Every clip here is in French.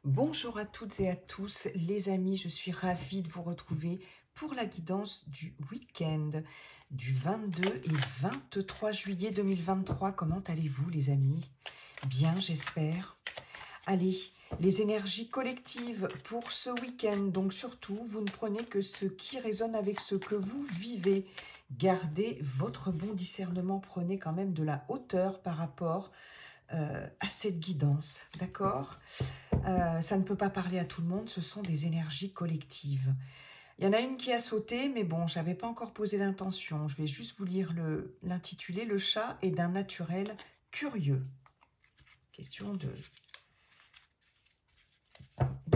Bonjour à toutes et à tous, les amis, je suis ravie de vous retrouver pour la guidance du week-end du 22 et 23 juillet 2023. Comment allez-vous les amis? Bien, j'espère. Allez, les énergies collectives pour ce week-end. Donc surtout, vous ne prenez que ce qui résonne avec ce que vous vivez. Gardez votre bon discernement, prenez quand même de la hauteur par rapport à cette guidance, d'accord? Ça ne peut pas parler à tout le monde, ce sont des énergies collectives. Il y en a une qui a sauté, mais bon, je n'avais pas encore posé l'intention. Je vais juste vous lire l'intitulé. Le chat est d'un naturel curieux. Question de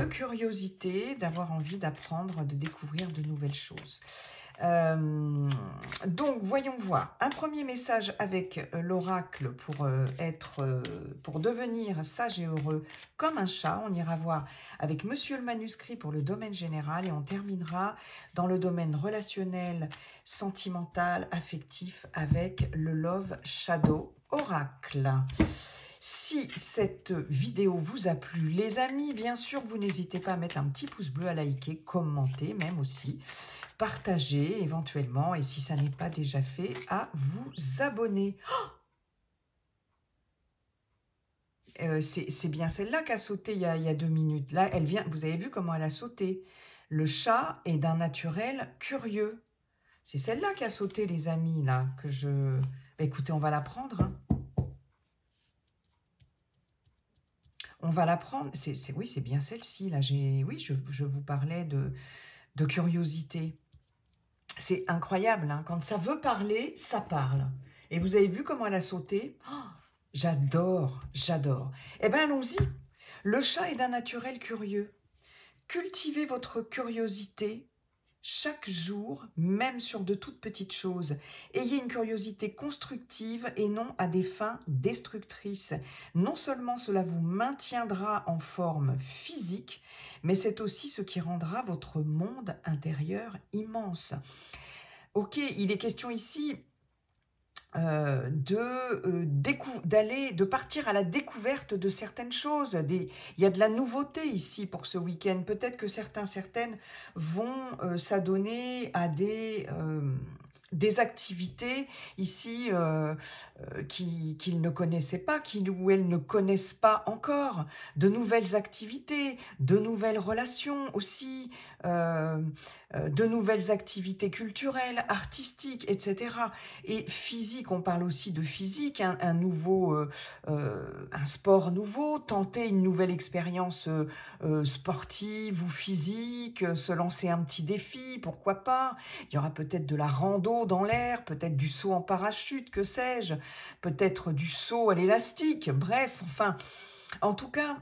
curiosité, d'avoir envie d'apprendre, de découvrir de nouvelles choses. Donc, voyons voir. Un premier message avec l'oracle pour devenir sage et heureux comme un chat. On ira voir avec Monsieur le manuscrit pour le domaine général et on terminera dans le domaine relationnel, sentimental, affectif avec le Love Shadow Oracle. Si cette vidéo vous a plu, les amis, bien sûr, vous n'hésitez pas à mettre un petit pouce bleu, à liker, commenter, même aussi, partager éventuellement, et si ça n'est pas déjà fait, à vous abonner. C'est bien celle-là qui a sauté il y a 2 minutes. Là, elle vient. Vous avez vu comment elle a sauté? Le chat est d'un naturel curieux. C'est celle-là qui a sauté, les amis, là, que je... Bah, écoutez, on va la prendre, hein. On va la prendre. Oui, c'est bien celle-ci. Là, oui, je vous parlais de curiosité. C'est incroyable, hein. Quand ça veut parler, ça parle. Et vous avez vu comment elle a sauté? Oh, j'adore, j'adore. Eh bien, allons-y. Le chat est d'un naturel curieux. Cultivez votre curiosité chaque jour, même sur de toutes petites choses. Ayez une curiosité constructive et non à des fins destructrices. Non seulement cela vous maintiendra en forme physique, mais c'est aussi ce qui rendra votre monde intérieur immense. Ok, il est question ici de partir à la découverte de certaines choses. Il y a de la nouveauté ici pour ce week-end. Peut-être que certaines vont s'adonner à des activités ici qu'ils ne connaissaient pas, ou elles ne connaissent pas encore, de nouvelles activités, de nouvelles relations aussi, de nouvelles activités culturelles, artistiques, etc. Et physique, on parle aussi de physique, un sport nouveau, tenter une nouvelle expérience sportive ou physique, se lancer un petit défi, pourquoi pas. Il y aura peut-être de la rando dans l'air, peut-être du saut en parachute, que sais-je, peut-être du saut à l'élastique, bref, enfin, en tout cas,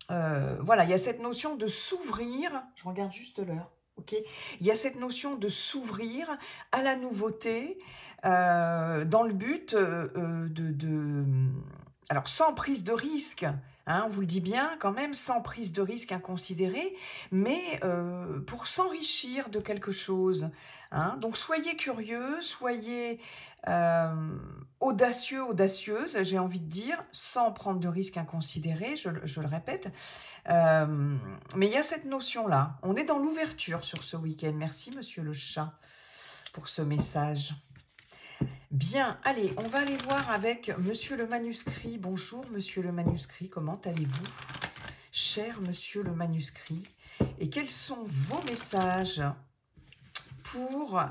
voilà, il y a cette notion de s'ouvrir, je regarde juste l'heure, ok, il y a cette notion de s'ouvrir à la nouveauté, dans le but alors sans prise de risque, hein, on vous le dit bien quand même, sans prise de risque inconsidérée, mais pour s'enrichir de quelque chose, hein. Donc soyez curieux, soyez audacieux, audacieuse, j'ai envie de dire, sans prendre de risques inconsidérés, je le répète. Mais il y a cette notion-là. On est dans l'ouverture sur ce week-end. Merci, monsieur le chat, pour ce message. Bien, allez, on va aller voir avec monsieur le manuscrit. Bonjour, monsieur le manuscrit, comment allez-vous, cher monsieur le manuscrit? Et quels sont vos messages pour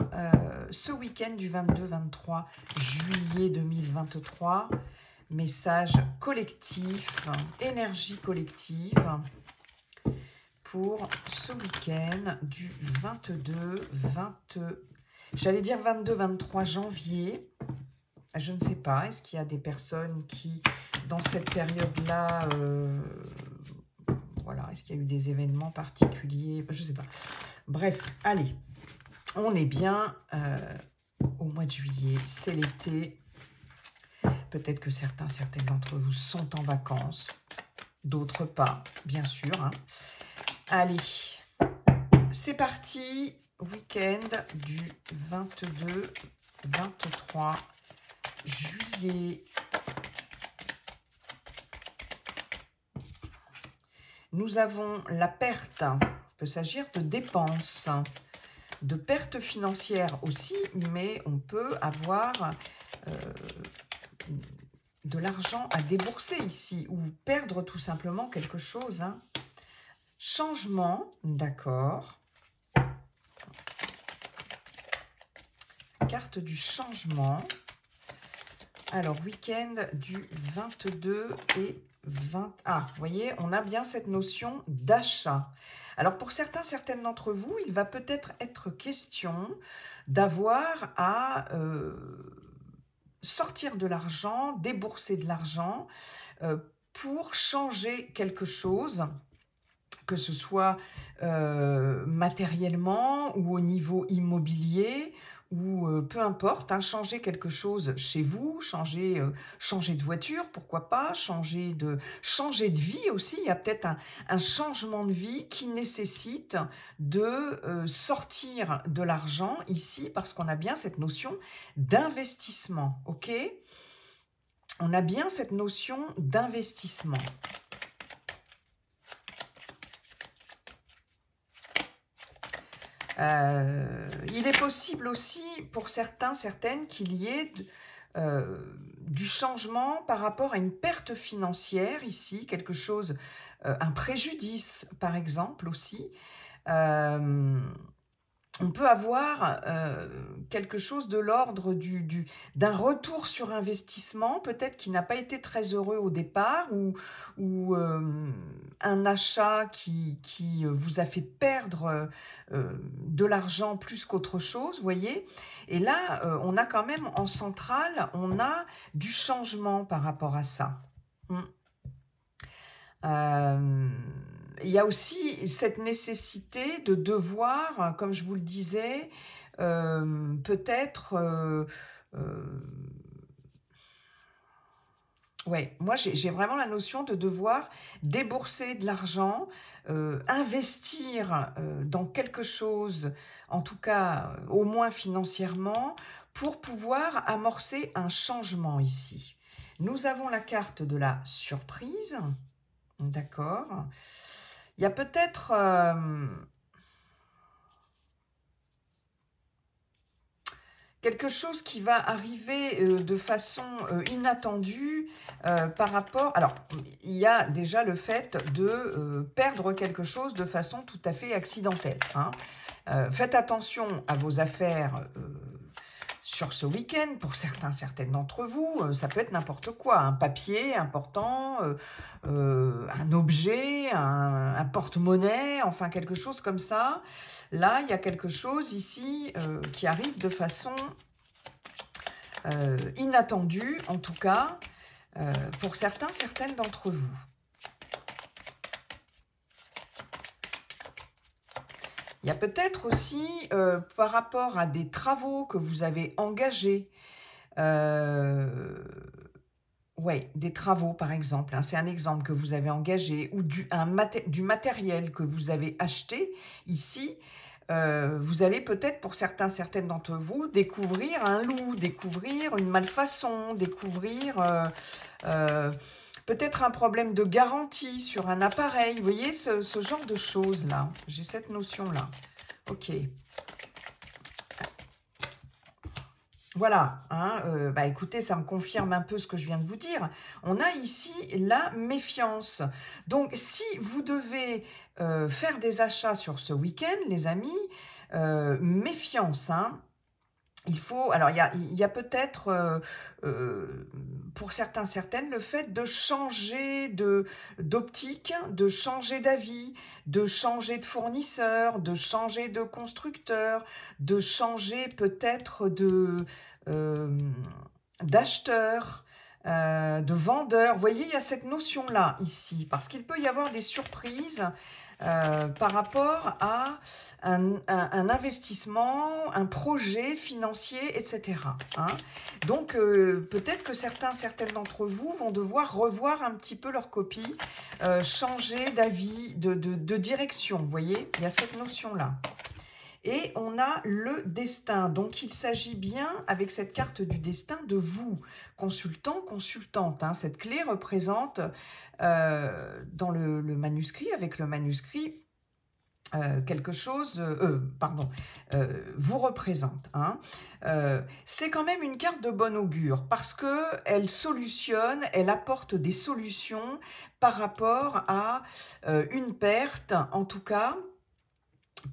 ce week-end du 22-23 juillet 2023? Message collectif, énergie collective pour ce week-end du 22-23 janvier. Je ne sais pas, est-ce qu'il y a des personnes qui, dans cette période-là, voilà, est-ce qu'il y a eu des événements particuliers? Je ne sais pas. Bref, allez, on est bien au mois de juillet, c'est l'été. Peut-être que certaines d'entre vous sont en vacances, d'autres pas, bien sûr, hein. Allez, c'est parti, week-end du 22-23 juillet. Nous avons la perte. Il peut s'agir de dépenses, de pertes financières aussi, mais on peut avoir de l'argent à débourser ici, ou perdre tout simplement quelque chose. Hein. Changement, d'accord. Carte du changement. Alors, week-end du 22 et 20... Ah, vous voyez, on a bien cette notion d'achat. Alors, pour certains, certaines d'entre vous, il va peut-être être question d'avoir à sortir de l'argent, débourser de l'argent pour changer quelque chose, que ce soit matériellement ou au niveau immobilier, ou peu importe, hein, changer quelque chose chez vous, changer de voiture, pourquoi pas, changer de vie aussi. Il y a peut-être un changement de vie qui nécessite de sortir de l'argent ici, parce qu'on a bien cette notion d'investissement, ok? On a bien cette notion d'investissement. Il est possible aussi, pour certains, certaines, qu'il y ait du changement par rapport à une perte financière ici, quelque chose, un préjudice par exemple aussi. On peut avoir quelque chose de l'ordre d'un retour sur investissement, peut-être qui n'a pas été très heureux au départ, ou un achat qui vous a fait perdre de l'argent plus qu'autre chose, vous voyez. Et là, on a quand même en centrale, on a du changement par rapport à ça. Il y a aussi cette nécessité de devoir, comme je vous le disais, peut-être... ouais, moi j'ai vraiment la notion de devoir débourser de l'argent, investir dans quelque chose, en tout cas au moins financièrement, pour pouvoir amorcer un changement ici. Nous avons la carte de la surprise, d'accord. Il y a peut-être quelque chose qui va arriver de façon inattendue par rapport... Alors, il y a déjà le fait de perdre quelque chose de façon tout à fait accidentelle. Hein. Faites attention à vos affaires sur ce week-end. Pour certains, certaines d'entre vous, ça peut être n'importe quoi. Un papier important, un objet, un porte-monnaie, enfin quelque chose comme ça. Là, il y a quelque chose ici qui arrive de façon inattendue, en tout cas, pour certains, certaines d'entre vous. Il y a peut-être aussi, par rapport à des travaux que vous avez engagés, ouais, des travaux par exemple, hein, c'est un exemple que vous avez engagé, ou du matériel que vous avez acheté ici, vous allez peut-être, pour certains, certaines d'entre vous, découvrir un loup, découvrir une malfaçon, découvrir peut-être un problème de garantie sur un appareil. Vous voyez, ce genre de choses-là. J'ai cette notion-là. Ok. Voilà. Hein, bah écoutez, ça me confirme un peu ce que je viens de vous dire. On a ici la méfiance. Donc, si vous devez faire des achats sur ce week-end, les amis, méfiance, hein. Il faut, alors il y a peut-être, pour certains, certaines, le fait de changer d'optique, de changer d'avis, de changer de fournisseur, de changer de constructeur, de changer peut-être d'acheteur, de vendeur. Vous voyez, il y a cette notion-là ici, parce qu'il peut y avoir des surprises par rapport à un investissement, un projet financier, etc. Hein. Donc, peut-être que certaines d'entre vous vont devoir revoir un petit peu leur copie, changer d'avis, de direction, vous voyez, il y a cette notion-là. Et on a le destin. Donc, il s'agit bien, avec cette carte du destin, de vous, consultant, consultante. Hein. Cette clé représente, dans le manuscrit, avec le manuscrit, quelque chose, vous représente. Hein. C'est quand même une carte de bon augure parce qu'elle solutionne, elle apporte des solutions par rapport à une perte, en tout cas,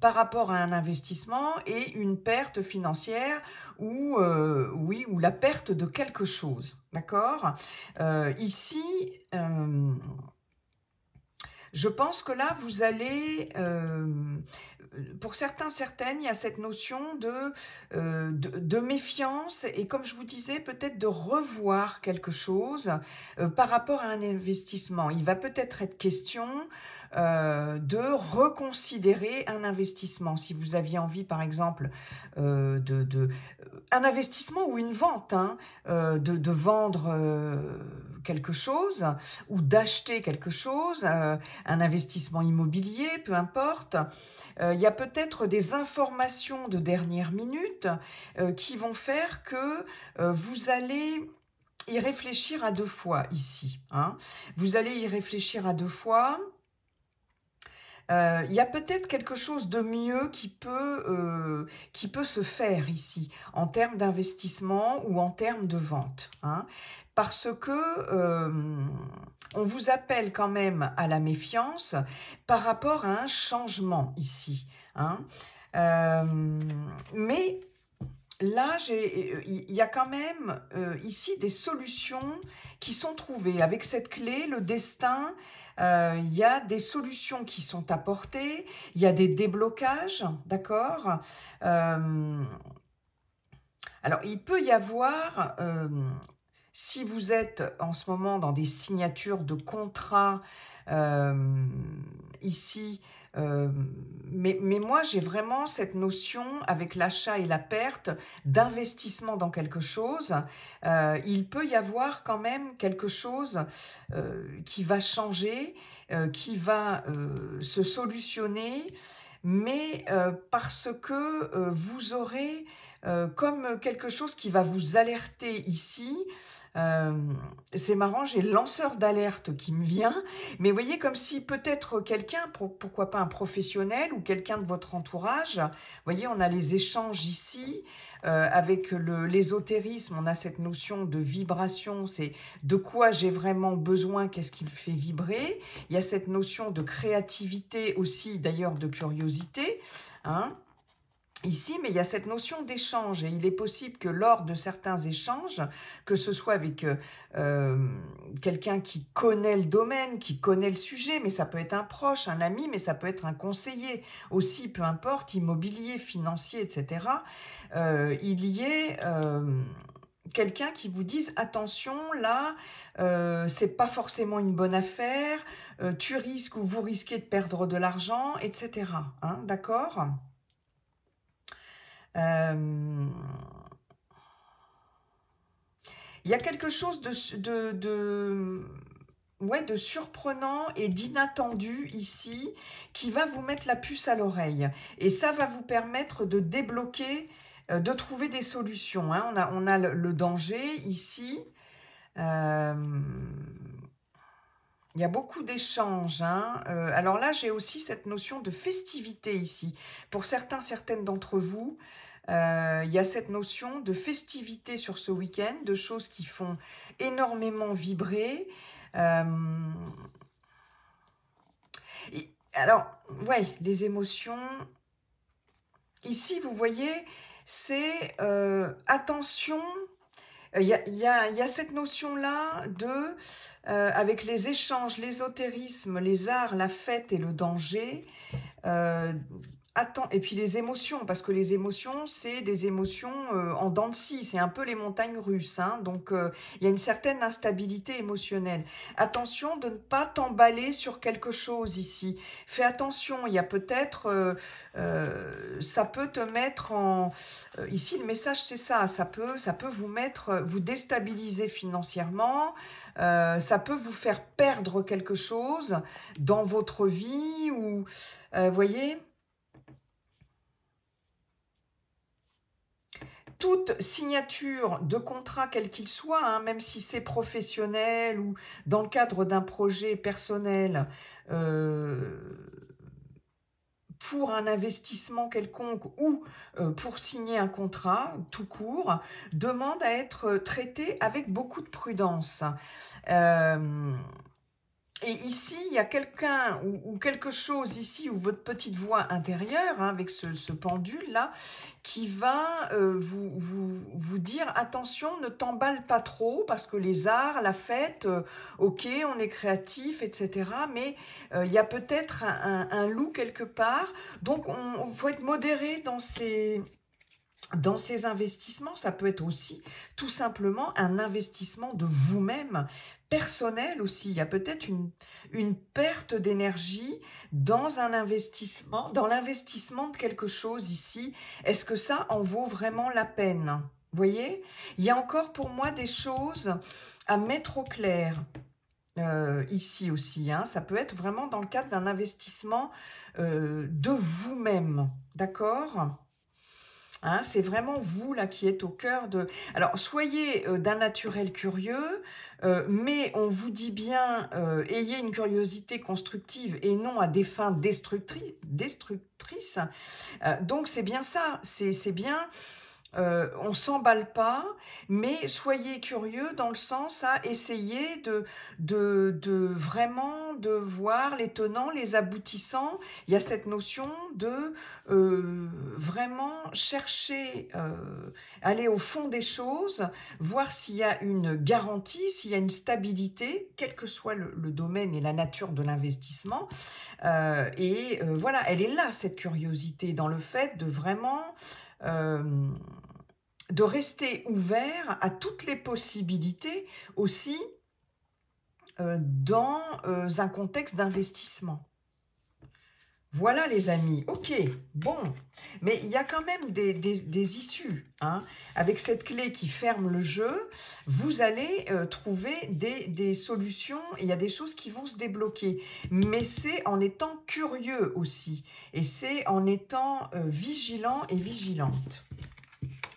par rapport à un investissement et une perte financière ou, oui, ou la perte de quelque chose. D'accord. Ici, je pense que là, vous allez, pour certains, certaines, il y a cette notion de méfiance et comme je vous disais, peut-être de revoir quelque chose par rapport à un investissement. Il va peut-être être question de reconsidérer un investissement. Si vous aviez envie, par exemple, un investissement ou une vente, hein, de vendre quelque chose ou d'acheter quelque chose, un investissement immobilier, peu importe. Il y a peut-être des informations de dernière minute qui vont faire que vous allez y réfléchir à deux fois ici. Hein. Vous allez y réfléchir à deux fois. Il y a peut-être quelque chose de mieux qui peut se faire ici, en termes d'investissement ou en termes de vente. Hein, parce que on vous appelle quand même à la méfiance par rapport à un changement ici. Hein, mais là, il y a quand même ici des solutions qui sont trouvées. Avec cette clé, le destin, il y a des solutions qui sont apportées, il y a des déblocages, d'accord. Alors, il peut y avoir, si vous êtes en ce moment dans des signatures de contrats, ici, mais moi j'ai vraiment cette notion avec l'achat et la perte d'investissement dans quelque chose. Il peut y avoir quand même quelque chose qui va changer, qui va se solutionner, mais parce que vous aurez comme quelque chose qui va vous alerter ici. C'est marrant, j'ai le lanceur d'alerte qui me vient, mais vous voyez comme si peut-être quelqu'un, pourquoi pas un professionnel ou quelqu'un de votre entourage, vous voyez on a les échanges ici, avec l'ésotérisme, on a cette notion de vibration, c'est de quoi j'ai vraiment besoin, qu'est-ce qui me fait vibrer, il y a cette notion de créativité aussi, d'ailleurs de curiosité, hein, ici, mais il y a cette notion d'échange et il est possible que lors de certains échanges, que ce soit avec quelqu'un qui connaît le domaine, qui connaît le sujet, mais ça peut être un proche, un ami, mais ça peut être un conseiller aussi, peu importe, immobilier, financier, etc., il y ait quelqu'un qui vous dise attention, là, c'est pas forcément une bonne affaire, tu risques ou vous risquez de perdre de l'argent, etc. Hein, d'accord ? Il y a quelque chose ouais, de surprenant et d'inattendu ici qui va vous mettre la puce à l'oreille. Et ça va vous permettre de débloquer, de trouver des solutions. Hein. On a le danger ici. Il y a beaucoup d'échanges. Hein. Alors là, j'ai aussi cette notion de festivité ici. Pour certains, certaines d'entre vous, il y a cette notion de festivité sur ce week-end, de choses qui font énormément vibrer. Alors, ouais, les émotions. Ici, vous voyez, c'est attention. Il y a cette notion-là de, avec les échanges, l'ésotérisme, les arts, la fête et le danger, et puis les émotions, parce que les émotions, c'est des émotions en dents de scie, c'est un peu les montagnes russes, hein, donc il y a une certaine instabilité émotionnelle. Attention de ne pas t'emballer sur quelque chose ici. Fais attention, il y a peut-être, ça peut te mettre en... ici, le message, c'est ça, ça peut vous mettre, vous déstabiliser financièrement, ça peut vous faire perdre quelque chose dans votre vie, ou, voyez... toute signature de contrat, quel qu'il soit, hein, même si c'est professionnel ou dans le cadre d'un projet personnel, pour un investissement quelconque ou pour signer un contrat tout court, demande à être traité avec beaucoup de prudence. Et ici, il y a quelqu'un ou quelque chose ici, ou votre petite voix intérieure, hein, avec ce pendule-là, qui va vous dire, attention, ne t'emballe pas trop, parce que les arts, la fête, ok, on est créatif, etc. Mais il y a peut-être un loup quelque part, donc il faut être modéré dans ces investissements. Ça peut être aussi tout simplement un investissement de vous-même, personnel aussi. Il y a peut-être une perte d'énergie dans un investissement, dans l'investissement de quelque chose ici. Est-ce que ça en vaut vraiment la peine? Vous voyez? Il y a encore pour moi des choses à mettre au clair. Ici aussi, hein. Ça peut être vraiment dans le cadre d'un investissement de vous-même, d'accord? Hein, c'est vraiment vous là qui êtes au cœur de... Alors, soyez d'un naturel curieux, mais on vous dit bien, ayez une curiosité constructive et non à des fins destructrices. Donc, c'est bien ça, c'est bien... on s'emballe pas, mais soyez curieux dans le sens à essayer de vraiment de voir les tenants, les aboutissants. Il y a cette notion de vraiment chercher, aller au fond des choses, voir s'il y a une garantie, s'il y a une stabilité, quel que soit le domaine et la nature de l'investissement. Voilà, elle est là, cette curiosité, dans le fait de vraiment... de rester ouvert à toutes les possibilités aussi dans un contexte d'investissement. Voilà les amis, ok, bon, mais il y a quand même des issues, hein. Avec cette clé qui ferme le jeu, vous allez trouver des solutions, il y a des choses qui vont se débloquer, mais c'est en étant curieux aussi, et c'est en étant vigilant et vigilante.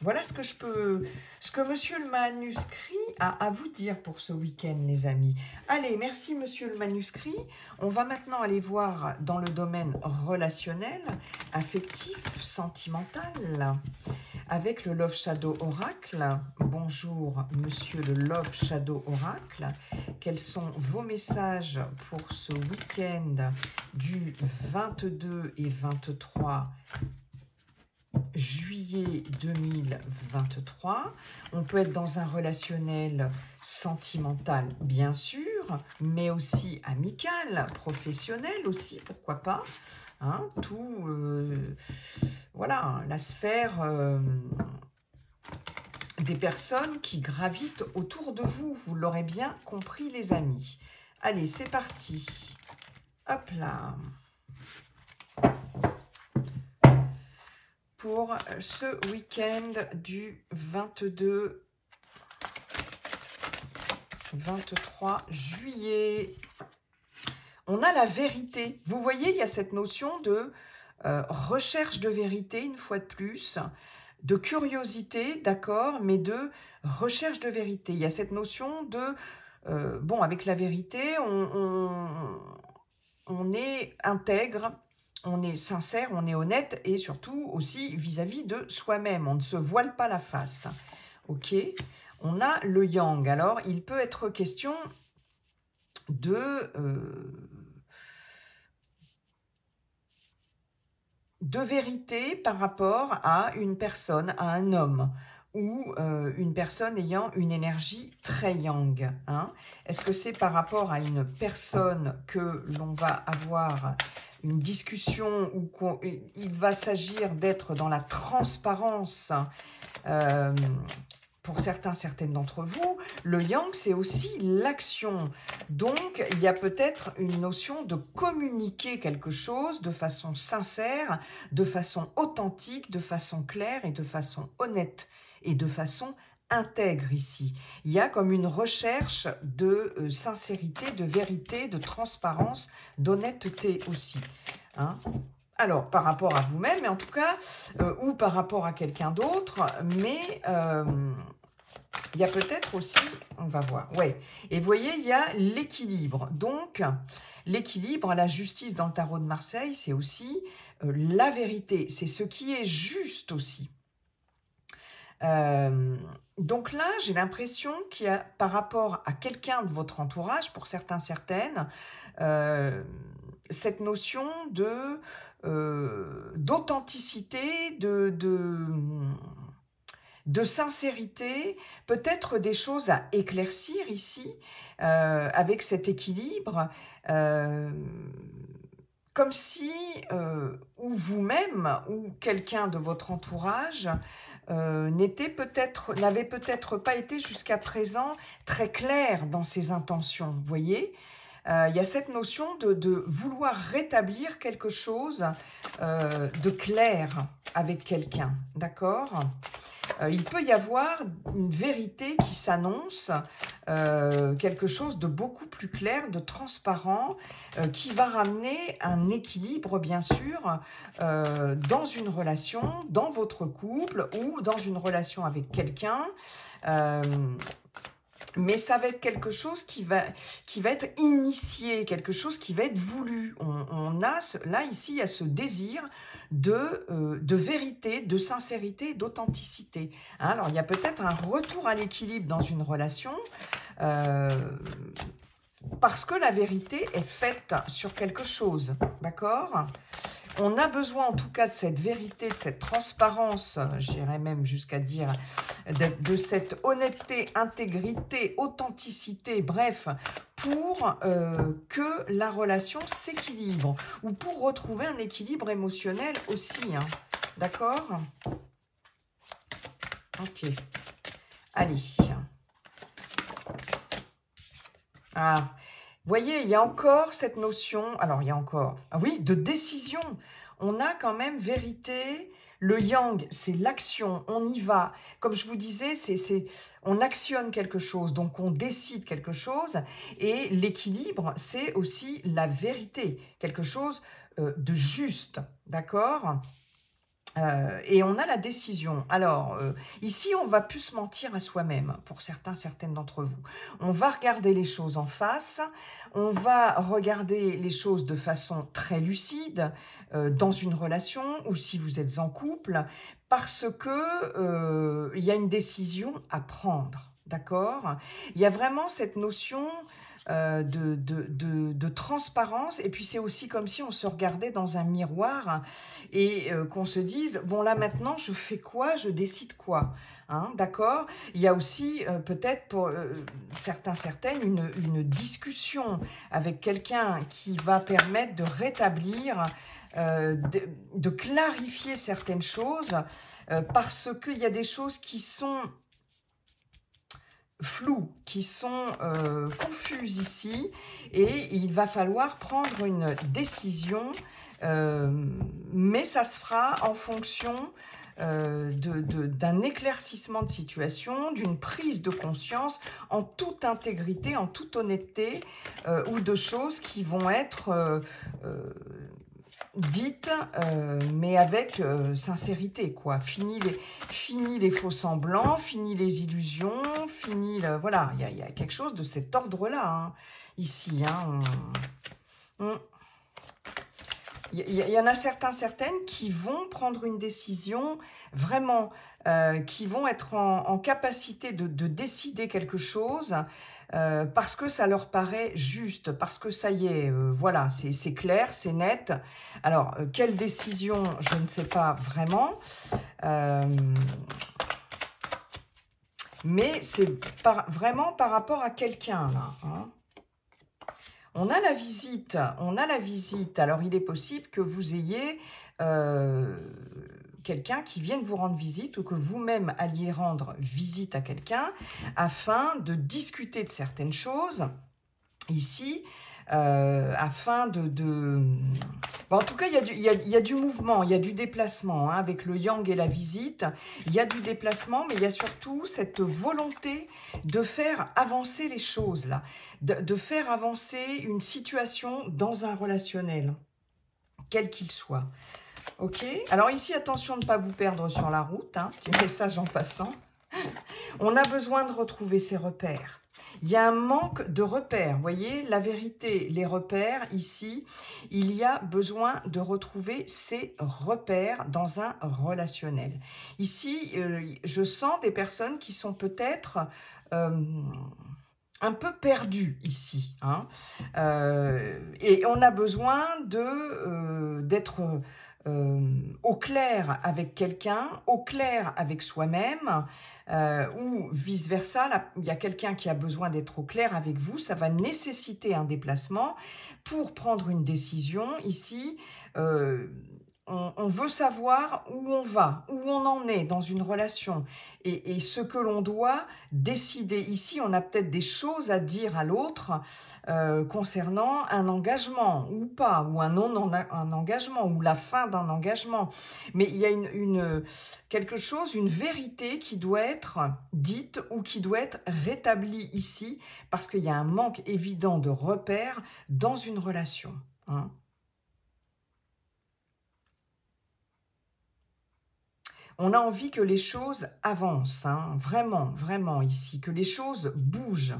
Voilà ce que monsieur le manuscrit a à vous dire pour ce week-end, les amis. Allez, merci monsieur le manuscrit. On va maintenant aller voir dans le domaine relationnel, affectif, sentimental, avec le Love Shadow Oracle. Bonjour monsieur le Love Shadow Oracle. Quels sont vos messages pour ce week-end du 22 et 23 juillet 2023. On peut être dans un relationnel sentimental, bien sûr, mais aussi amical, professionnel aussi, pourquoi pas. Hein, tout, voilà, la sphère des personnes qui gravitent autour de vous. Vous l'aurez bien compris, les amis. Allez, c'est parti. Hop là. Pour ce week-end du 23 juillet. On a la vérité. Vous voyez, il y a cette notion de recherche de vérité, une fois de plus, de curiosité, d'accord, mais de recherche de vérité. Il y a cette notion de... bon, avec la vérité, on est intègre, on est sincère, on est honnête et surtout aussi vis-à-vis de soi-même. On ne se voile pas la face. Ok, on a le yang. Alors, il peut être question de vérité par rapport à une personne, à un homme ou une personne ayant une énergie très yang. Hein. Est-ce que c'est par rapport à une personne que l'on va avoir une discussion où il va s'agir d'être dans la transparence pour certaines d'entre vous? Le yang, c'est aussi l'action. Donc, il y a peut-être une notion de communiquer quelque chose de façon sincère, de façon authentique, de façon claire et de façon honnête et de façon intègre ici. Il y a comme une recherche de sincérité, de vérité, de transparence, d'honnêteté aussi. Hein. alors, par rapport à vous-même, mais en tout cas, ou par rapport à quelqu'un d'autre, mais il y a peut-être aussi, on va voir, ouais. Et vous voyez, il y a l'équilibre. Donc, l'équilibre, la justice dans le tarot de Marseille, c'est aussi la vérité. C'est ce qui est juste aussi. Donc là, j'ai l'impression qu'il y a, par rapport à quelqu'un de votre entourage, pour certains, certaines, cette notion de d'authenticité, de sincérité, peut-être des choses à éclaircir ici, avec cet équilibre, comme si, ou vous-même, ou quelqu'un de votre entourage, n'avait peut-être pas été jusqu'à présent très clair dans ses intentions, vous voyez. Il y a cette notion de vouloir rétablir quelque chose de clair avec quelqu'un, d'accord? Il peut y avoir une vérité qui s'annonce, quelque chose de beaucoup plus clair, de transparent, qui va ramener un équilibre, bien sûr, dans une relation, dans votre couple ou dans une relation avec quelqu'un. Mais ça va être quelque chose qui va être initié, quelque chose qui va être voulu. Là, ici, il y a ce désir de vérité, de sincérité, d'authenticité. Hein, alors, il y a peut-être un retour à l'équilibre dans une relation, parce que la vérité est faite sur quelque chose, d'accord ? On a besoin en tout cas de cette vérité, de cette transparence, j'irais même jusqu'à dire de cette honnêteté, intégrité, authenticité, bref, pour que la relation s'équilibre ou pour retrouver un équilibre émotionnel aussi, hein. D'accord? Ok. Allez. Ah, vous voyez, il y a encore cette notion, alors il y a encore, ah oui, de décision. On a quand même vérité, le yang, c'est l'action, on y va. Comme je vous disais, on actionne quelque chose, donc on décide quelque chose. Et l'équilibre, c'est aussi la vérité, quelque chose de juste, d'accord ? Et on a la décision. Alors, ici, on va plus se mentir à soi-même, pour certains, certaines d'entre vous. On va regarder les choses en face, on va regarder les choses de façon très lucide, dans une relation, ou si vous êtes en couple, parce que il y a une décision à prendre, d'accord? Il y a vraiment cette notion de transparence, et puis c'est aussi comme si on se regardait dans un miroir et qu'on se dise, bon là maintenant je fais quoi, je décide quoi, hein, d'accord? Il y a aussi peut-être pour certains, certaines, une discussion avec quelqu'un qui va permettre de rétablir, de clarifier certaines choses, parce qu'il y a des choses qui sont floues, qui sont confuses ici, et il va falloir prendre une décision, mais ça se fera en fonction d'un éclaircissement de situation, d'une prise de conscience, en toute intégrité, en toute honnêteté, ou de choses qui vont être dites, mais avec sincérité, quoi. Fini les faux semblants, fini les illusions, voilà, il y a quelque chose de cet ordre-là, hein, ici. Hein, il y en a certains, certaines qui vont prendre une décision vraiment, qui vont être en capacité de décider quelque chose, parce que ça leur paraît juste, parce que ça y est, voilà, c'est clair, c'est net. Alors, quelle décision, je ne sais pas vraiment, mais c'est vraiment par rapport à quelqu'un, là, hein. On a la visite, alors il est possible que vous ayez quelqu'un qui vienne vous rendre visite, ou que vous-même alliez rendre visite à quelqu'un afin de discuter de certaines choses ici, afin Bon, en tout cas, il y a du mouvement, il y a du déplacement, hein, avec le yang et la visite. Il y a du déplacement, mais il y a surtout cette volonté de faire avancer les choses, là, de faire avancer une situation dans un relationnel. quel qu'il soit. Ok? Alors ici, attention de ne pas vous perdre sur la route, hein, petit message en passant. On a besoin de retrouver ses repères. Il y a un manque de repères. Vous voyez, la vérité, les repères, ici, il y a besoin de retrouver ses repères dans un relationnel. Ici, je sens des personnes qui sont peut-être un peu perdues ici. Hein. Et on a besoin d'être au clair avec quelqu'un, au clair avec soi-même, ou vice-versa, il y a quelqu'un qui a besoin d'être au clair avec vous, ça va nécessiter un déplacement pour prendre une décision. Ici, on veut savoir où on va, où on en est dans une relation et ce que l'on doit décider. Ici, on a peut-être des choses à dire à l'autre concernant un engagement ou pas, ou un engagement, ou la fin d'un engagement. Mais il y a quelque chose, une vérité qui doit être dite ou qui doit être rétablie ici parce qu'il y a un manque évident de repères dans une relation. Hein. On a envie que les choses avancent, hein, vraiment, vraiment ici, que les choses bougent.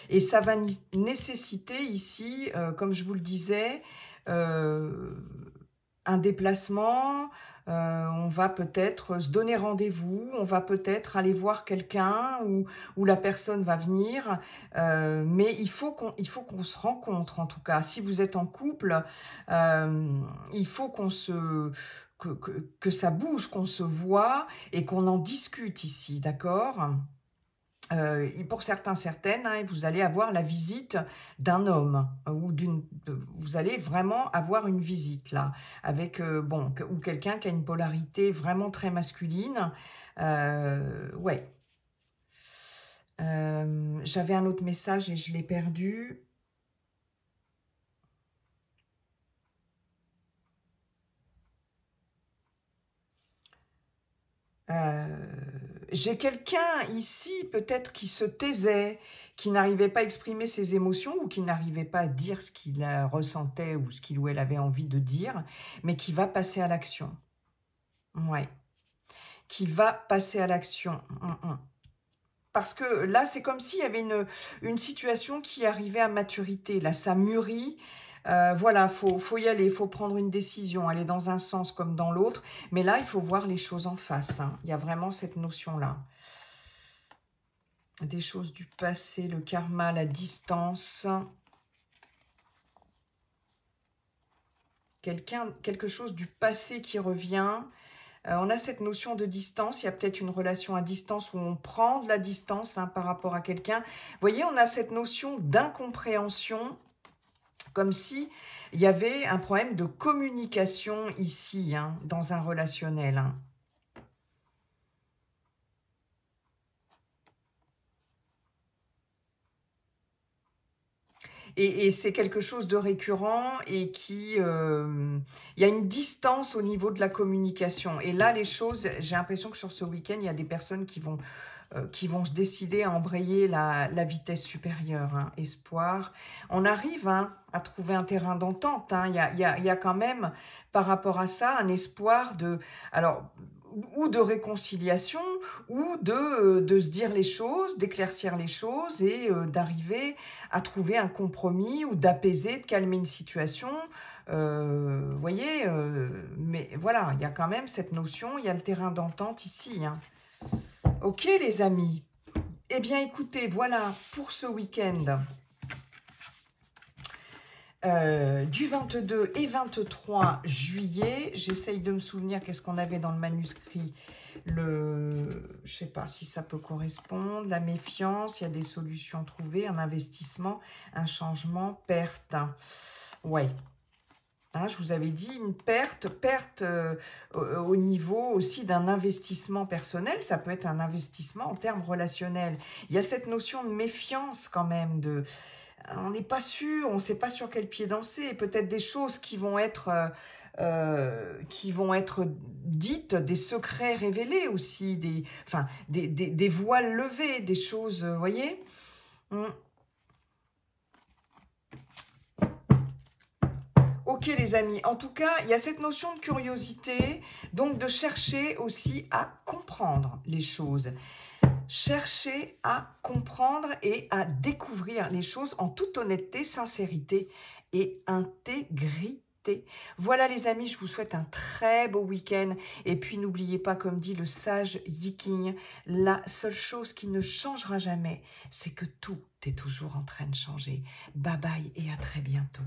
Et ça va nécessiter ici, comme je vous le disais, un déplacement, on va peut-être se donner rendez-vous, on va peut-être aller voir quelqu'un où la personne va venir, mais il faut qu'on se rencontre en tout cas. Si vous êtes en couple, il faut qu'on se... Que ça bouge, qu'on se voit et qu'on en discute ici, d'accord ? Et pour certains, certaines, hein, vous allez avoir la visite d'un homme ou vous allez vraiment avoir une visite là, avec ou quelqu'un qui a une polarité vraiment très masculine. Ouais. J'avais un autre message et je l'ai perdu. J'ai quelqu'un ici peut-être qui se taisait, qui n'arrivait pas à exprimer ses émotions ou qui n'arrivait pas à dire ce qu'il ressentait ou ce qu'il ou elle avait envie de dire, mais qui va passer à l'action. Ouais. Qui va passer à l'action. Parce que là, c'est comme s'il y avait une situation qui arrivait à maturité. Là, ça mûrit. Voilà, faut y aller, il faut prendre une décision, aller dans un sens comme dans l'autre. Mais là, il faut voir les choses en face. Hein. Il y a vraiment cette notion-là. Des choses du passé, le karma, la distance. Quelque chose du passé qui revient. On a cette notion de distance, il y a peut-être une relation à distance où on prend de la distance hein, par rapport à quelqu'un. Vous voyez, on a cette notion d'incompréhension, comme si il y avait un problème de communication ici, hein, dans un relationnel. Hein. Et c'est quelque chose de récurrent et il y a une distance au niveau de la communication. Et là, les choses, j'ai l'impression que sur ce week-end, il y a des personnes qui vont se décider à embrayer la vitesse supérieure. Hein, espoir. On arrive hein, à trouver un terrain d'entente. Hein, il y a quand même, par rapport à ça, un espoir de... Alors, ou de réconciliation, ou de se dire les choses, d'éclaircir les choses et d'arriver à trouver un compromis ou d'apaiser, de calmer une situation. Vous voyez, mais voilà, il y a quand même cette notion, il y a le terrain d'entente ici. Hein. Ok les amis, eh bien écoutez, voilà pour ce week-end. Du 22 et 23 juillet, j'essaye de me souvenir qu'est-ce qu'on avait dans le manuscrit, je sais pas si ça peut correspondre, la méfiance, il y a des solutions trouvées, un investissement, un changement, perte, ouais. Hein, je vous avais dit une perte au niveau aussi d'un investissement personnel, ça peut être un investissement en termes relationnels. Il y a cette notion de méfiance quand même, on n'est pas sûr, on ne sait pas sur quel pied danser, peut-être des choses qui vont être dites, des secrets révélés aussi, des voiles levés, des choses, vous voyez. Ok, Ok les amis, en tout cas, il y a cette notion de curiosité, donc de chercher aussi à comprendre les choses. Chercher à comprendre et à découvrir les choses en toute honnêteté, sincérité et intégrité. Voilà les amis, je vous souhaite un très beau week-end. Et puis n'oubliez pas, comme dit le sage Yiking, la seule chose qui ne changera jamais, c'est que tout est toujours en train de changer. Bye bye et à très bientôt.